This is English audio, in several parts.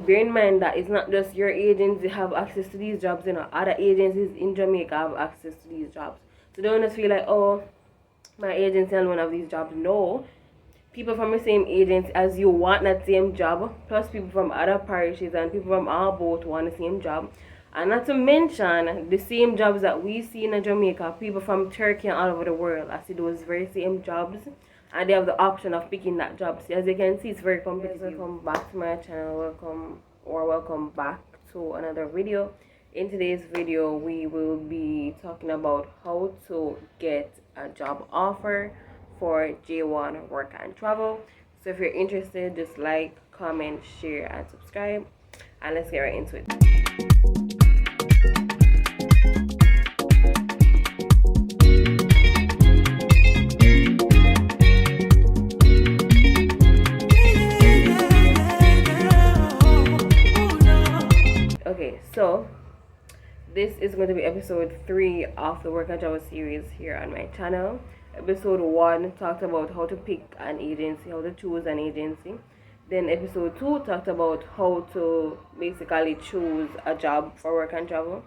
bear in mind that it's not just your agency have access to these jobs, other agencies in Jamaica have access to these jobs. So don't just feel like, oh, my agency alone have these jobs. No, people from the same agency as you want that same job, plus people from other parishes and people from our boat want the same job. And not to mention the same jobs that we see in Jamaica, people from Turkey and all over the world, I see those very same jobs, and they have the option of picking that job. So as you can see, it's very competitive. Welcome back to my channel. Welcome back to another video. In today's video, we will be talking about how to get a job offer for J1 work and travel. So if you're interested, just like, comment, share, and subscribe, and let's get right into it. Okay, so this is going to be episode 3 of the Work and Travel series here on my channel. Episode 1 talked about how to pick an agency, how to choose an agency. Then episode 2 talked about how to basically choose a job for work and travel,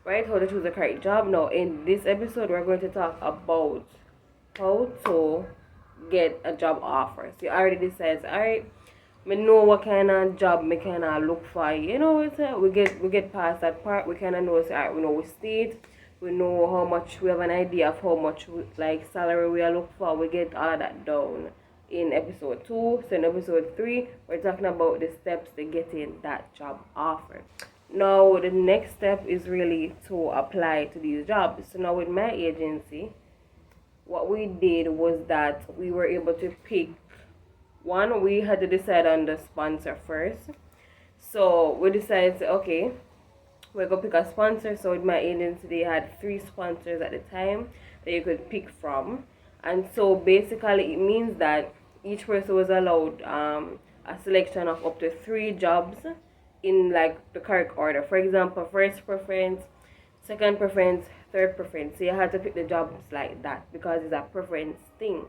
right? How to choose the correct job. Now in this episode, we're going to talk about how to get a job offer. So you already decides, alright, we know what kind of job we kind of look for. We get past that part. We kind of know, alright, we know we state, we know how much, we have an idea of how much salary we are looking for. We get all that down in episode 2. So in episode 3, we're talking about the steps to getting that job offer. Now the next step is really to apply to these jobs. So now with my agency, what we did was that we were able to pick one. We had to decide on the sponsor first. So we decided, okay, we're gonna pick a sponsor. So with my agency, they had 3 sponsors at the time that you could pick from. And so basically it means that each person was allowed a selection of up to 3 jobs in the correct order. For example, first preference, second preference, third preference. So you had to pick the jobs like that because it's a preference thing.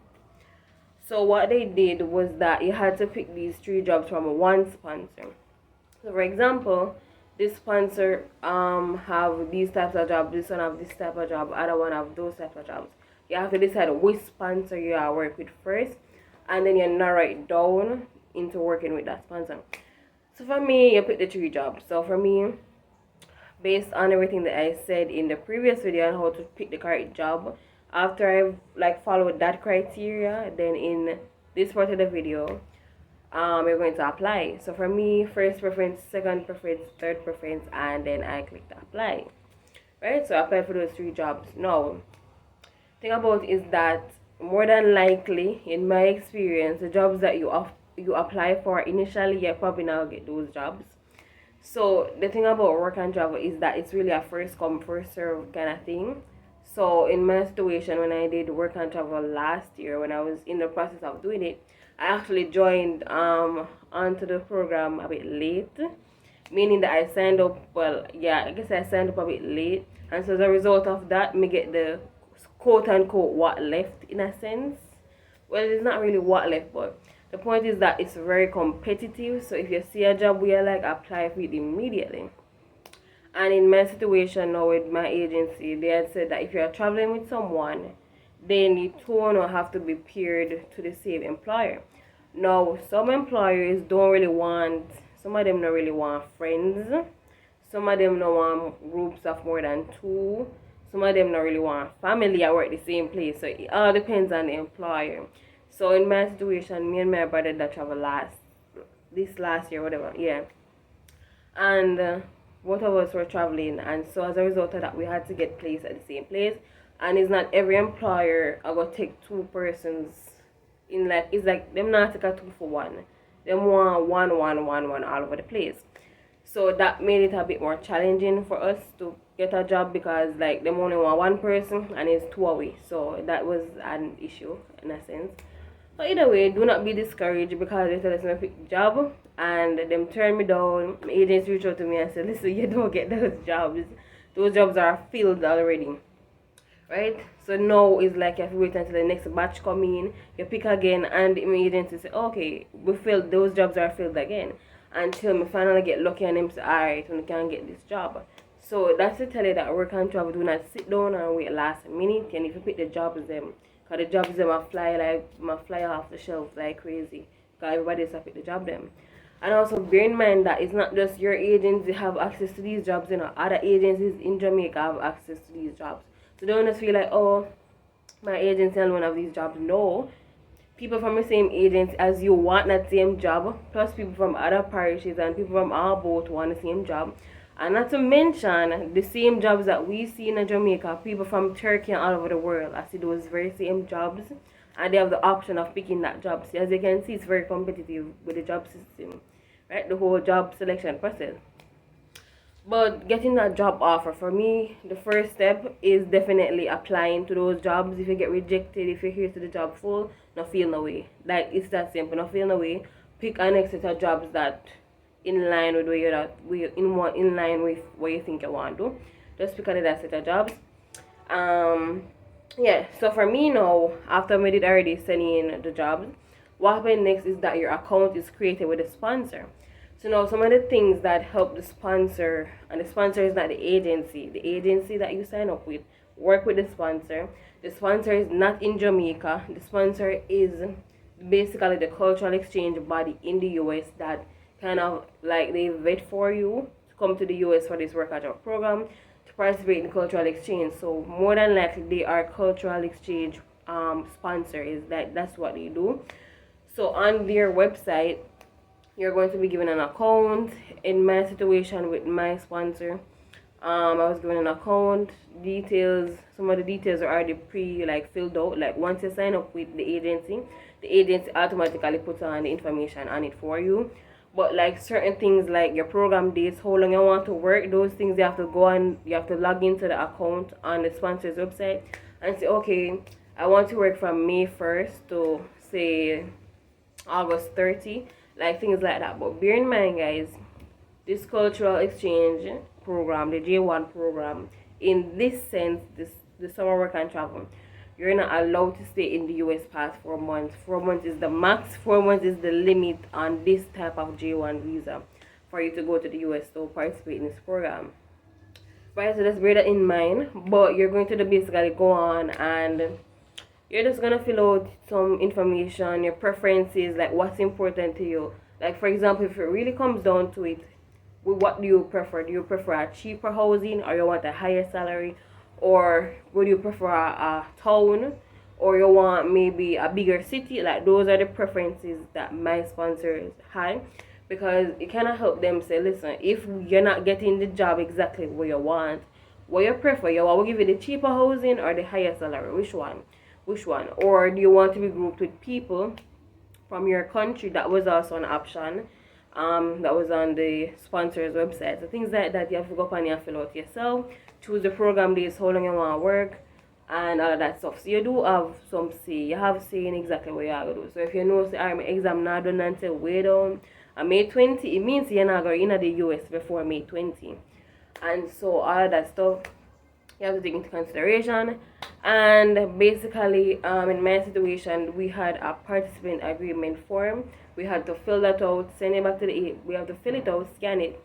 So what they did was that you had to pick these 3 jobs from one sponsor. So for example, this sponsor have these types of jobs, this one have this type of job, other one have those types of jobs. You have to decide which sponsor you are work with first, and then you narrow it down into working with that sponsor. So for me, you pick the 3 jobs. So for me, based on everything that I said in the previous video on how to pick the correct job, after I've followed that criteria, then in this part of the video, we're going to apply. So for me, first preference, second preference, third preference, and then I click to apply. Right? So I applied for those 3 jobs. Now, thing about is that more than likely, in my experience, the jobs that you apply for initially, you probably not get those jobs. So the thing about work and travel is that it's really a first come first serve kind of thing. So in my situation, when I did work and travel last year, when I was in the process of doing it, I actually joined onto the program a bit late, meaning that I signed up, I guess I signed up a bit late, and so as a result of that, me get the quote unquote what left in a sense. Well, it's not really what left, but the point is that it's very competitive. So if you see a job where you apply for it immediately. And in my situation now with my agency, they had said that if you're traveling with someone, then you two will have to be paired to the same employer. Now, some employers don't really want, some of them don't really want friends. Some of them don't want groups of more than 2. Some of them don't really want family at work the same place. So it all depends on the employer. So in my situation, me and my brother that travel this last year, whatever, yeah. And both of us were traveling, and so as a result of that, we had to get placed at the same place. And it's not every employer are gonna take 2 persons in it's like them not take a 2 for 1. Them want one all over the place. So that made it a bit more challenging for us to get a job because them only want 1 person and it's 2 away. So that was an issue in a sense. But either way, do not be discouraged because they tell us to pick a job and them turn me down. My agents reached out to me and said, listen, you don't get those jobs. Those jobs are filled already. Right? So now it's like you have to wait until the next batch come in, you pick again, and the agency say, okay, we filled, those jobs are filled again. until me finally get lucky and them say, alright, we can get this job. So that's to tell you that work and travel do not sit down and wait last minute. And if you pick the jobs them, because the jobs them are fly off the shelf like crazy. Because everybody else pick the job them. And also bear in mind that it's not just your agency have access to these jobs, other agencies in Jamaica have access to these jobs. So don't just feel like, oh, my agency alone have these jobs. No. People from the same agency as you want that same job, plus people from other parishes and people from our boat want the same job. And not to mention the same jobs that we see in Jamaica, people from Turkey and all over the world, I see those very same jobs, and they have the option of picking that job. So as you can see, it's very competitive with the job system, right? The whole job selection process. But getting that job offer, for me, the first step is definitely applying to those jobs. If you get rejected, if you hear to the job full, not feel no way. Like, it's that simple, not feel no way. Pick an next set of jobs that in line with in line with what you think you want to do. Just pick another set of jobs. Yeah, so for me now, after I did already send in the jobs, what happened next is that your account is created with a sponsor. So now some of the things that help the sponsor, and the sponsor is not the agency that you sign up with, work with the sponsor. The sponsor is not in Jamaica. The sponsor is basically the cultural exchange body in the US that kind of like they vet for you to come to the US for this work at your program to participate in cultural exchange. So more than likely they are cultural exchange sponsor, is that's what they do. So on their website you're going to be given an account. In my situation with my sponsor, I was given an account details. Some of the details are already filled out. Like once you sign up with the agency automatically puts on the information on it for you. But like certain things like your program dates, how long you want to work, those things you have to go and you have to log into the account on the sponsor's website and say, okay, I want to work from May 1st to say August 30, like things like that. But bear in mind, guys, this cultural exchange program, the J1 program, in this sense, the summer work and travel, you're not allowed to stay in the US past 4 months. 4 months is the max. 4 months is the limit on this type of J1 visa for you to go to the US to participate in this program. Right, so just bear that in mind. But you're going to basically go on and you're just gonna fill out some information, your preferences, like what's important to you. Like for example, if it really comes down to it, what do you prefer? Do you prefer a cheaper housing, or you want a higher salary, or would you prefer a town, or you want maybe a bigger city? Like those are the preferences that my sponsors had, because it kind of help them say, listen, if you're not getting the job exactly what you want, what you prefer, you want to give you the cheaper housing or the higher salary? Which one? Or do you want to be grouped with people from your country? That was also an option that was on the sponsor's website. So things like that you have to go up and you fill out yourself, choose the program days, how long you want to work, and all of that stuff. So you do have some say, you have say in exactly what you are going to do. So if you know, say, my exam not done until way down on May 20, it means you're not going in the US before May 20. And so all of that stuff you have to take into consideration. And basically in my situation, we had a participant agreement form. We had to fill that out, send it back to we have to fill it out, scan it,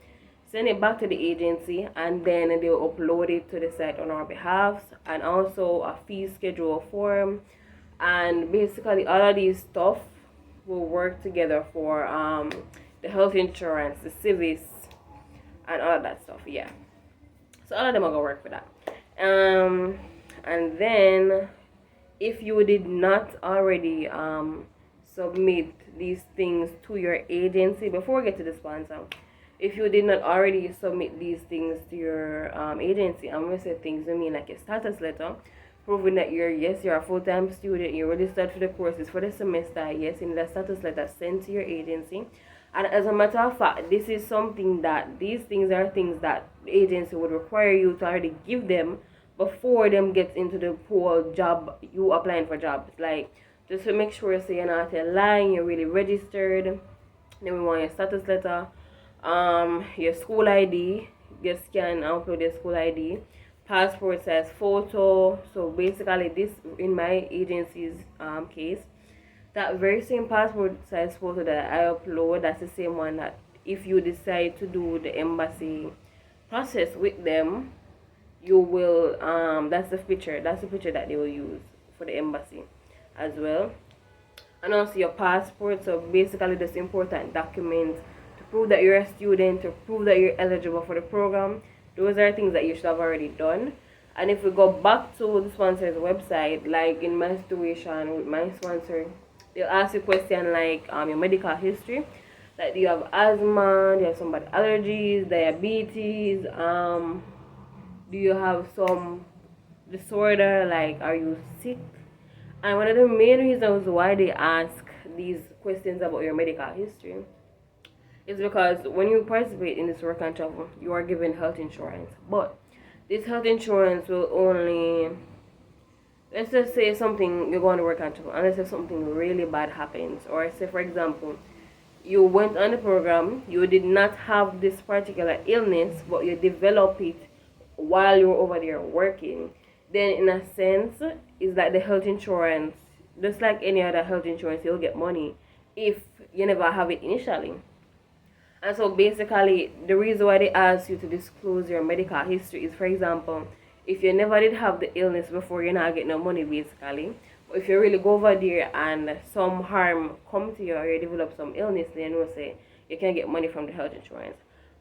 send it back to the agency, and then they'll upload it to the site on our behalf, and also a fee schedule form. And basically all of these stuff will work together for the health insurance, the civis, and all of that stuff. Yeah, so all of them are gonna work for that. And then if you did not already submit these things to your agency before we get to the sponsor, if you did not already submit these things to your agency, I'm going to say things, I mean like a status letter proving that you're a full-time student, you're registered for the courses for the semester, yes, in the status letter sent to your agency. And as a matter of fact, this is something that these things are things that the agency would require you to already give them before them gets into the whole job, you applying for jobs. Like, just to make sure, so you're not lying, you're really registered. Then we want your status letter, your school ID, you scan and upload your school ID, passport size photo. So basically this, in my agency's case, that very same passport size photo that I upload, that's the same one that if you decide to do the embassy process with them, you will that's the picture that they will use for the embassy as well. And also your passport. So basically this important document to prove that you're a student, to prove that you're eligible for the program. Those are things that you should have already done. And if we go back to the sponsor's website, like in my situation with my sponsor, they'll ask you a question like your medical history. Like, do you have asthma? Do you have some bad allergies, diabetes? Do you have some disorder? Like, are you sick? And one of the main reasons why they ask these questions about your medical history is because when you participate in this work and travel, you are given health insurance. But this health insurance will only, let's just say something, you're going to work and travel, unless if something really bad happens. Or say, for example, you went on the program, you did not have this particular illness, but you develop it while you're over there working. Then in a sense, it's like the health insurance, just like any other health insurance, you'll get money if you never have it initially. And so basically, the reason why they ask you to disclose your medical history is, for example, if you never did have the illness before, you're not getting no money basically. But if you really go over there and some harm come to you or you develop some illness, then we'll say you can get money from the health insurance.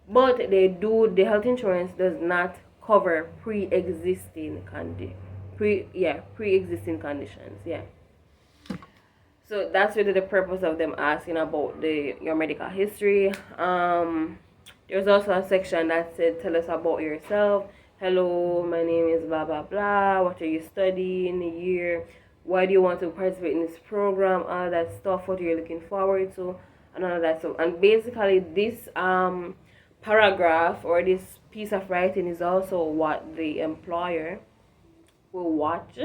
But the health insurance does not cover pre-existing conditions. Yeah. So that's really the purpose of them asking about your medical history. There's also a section that said, tell us about yourself. Hello, my name is blah blah blah. What are you studying the year? Why do you want to participate in this program? All that stuff. What are you looking forward to? And all of that stuff. And basically, this paragraph or this piece of writing is also what the employer will watch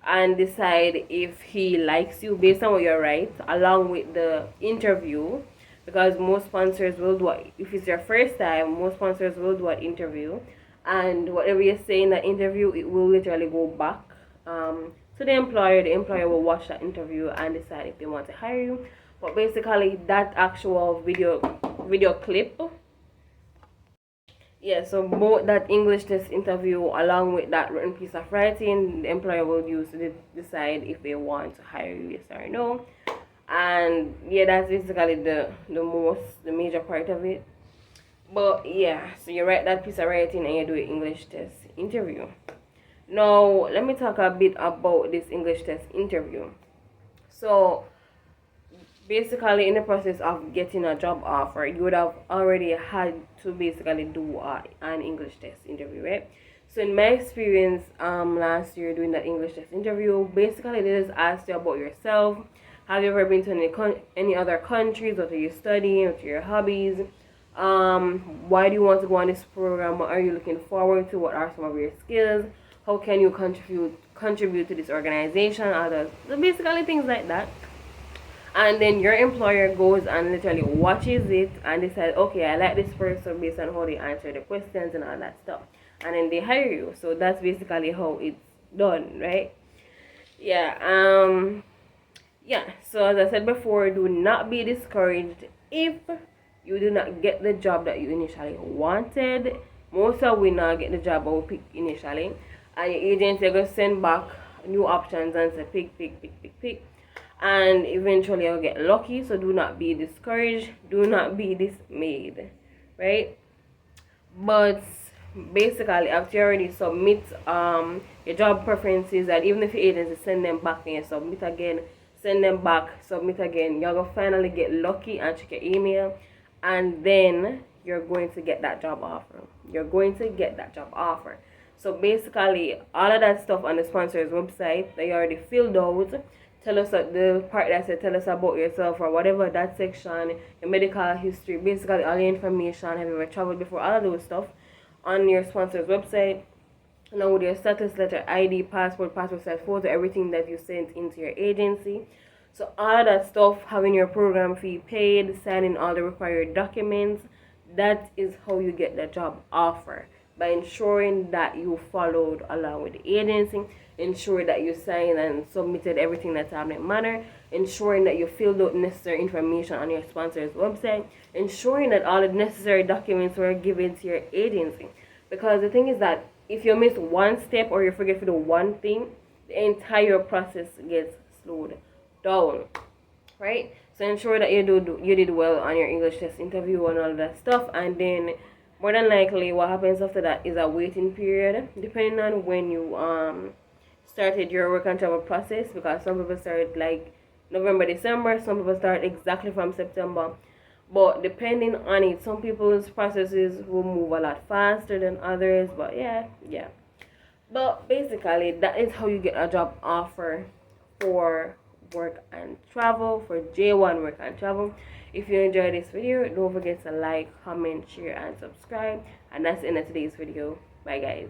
and decide if he likes you based on what you write, along with the interview. Because most sponsors will do it. If it's your first time, most sponsors will do an interview, and whatever you say in the interview, it will literally go back to the employer. The employer will watch that interview and decide if they want to hire you. But basically, that actual video clip, yeah, so both that English test interview along with that written piece of writing, the employer will use to decide if they want to hire you, yes or no. And yeah, that's basically the major part of it. But yeah, so you write that piece of writing and you do an English test interview. Now let me talk a bit about this English test interview. So basically, in the process of getting a job offer, you would have already had to basically do an English test interview, right? So in my experience, last year doing that English test interview, basically they just asked you about yourself. Have you ever been to any other countries? What are you studying? What are your hobbies? Why do you want to go on this program? What are you looking forward to? What are some of your skills? How can you contribute to this organization? Others, so basically things like that. And then your employer goes and literally watches it and decides, okay, I like this person based on how they answer the questions and all that stuff. And then they hire you. So that's basically how it's done, right? Yeah. Yeah. So as I said before, do not be discouraged if you do not get the job that you initially wanted. Most of we not get the job that we picked initially. And your agency are going to send back new options and say pick. And eventually you'll get lucky. So do not be discouraged, do not be dismayed, right? But basically, after you already submit your job preferences, and even if your agency send them back and you submit again, send them back, submit again, you're gonna finally get lucky and check your email, and then you're going to get that job offer. So basically, all of that stuff on the sponsor's website that you already filled out, tell us the part that said tell us about yourself or whatever, that section, your medical history, basically all your information, have you ever traveled before, all of those stuff on your sponsor's website, along with your status letter, ID, passport size photo, everything that you sent into your agency. So all of that stuff, having your program fee paid, signing all the required documents, that is how you get the job offer, by ensuring that you followed along with the agency, ensure that you signed and submitted everything in a timely manner, ensuring that you filled out necessary information on your sponsor's website, ensuring that all the necessary documents were given to your agency. Because the thing is that if you miss one step or you forget to do one thing, the entire process gets slowed down, right? So ensure that you did well on your English test interview and all that stuff, and then more than likely what happens after that is a waiting period, depending on when you started your work and travel process, because some people start like November, December, some people start exactly from September. But depending on it, some people's processes will move a lot faster than others. But yeah. But basically, that is how you get a job offer for work and travel, for J1 work and travel. If you enjoyed this video, don't forget to like, comment, share, and subscribe. And that's the end of today's video. Bye, guys.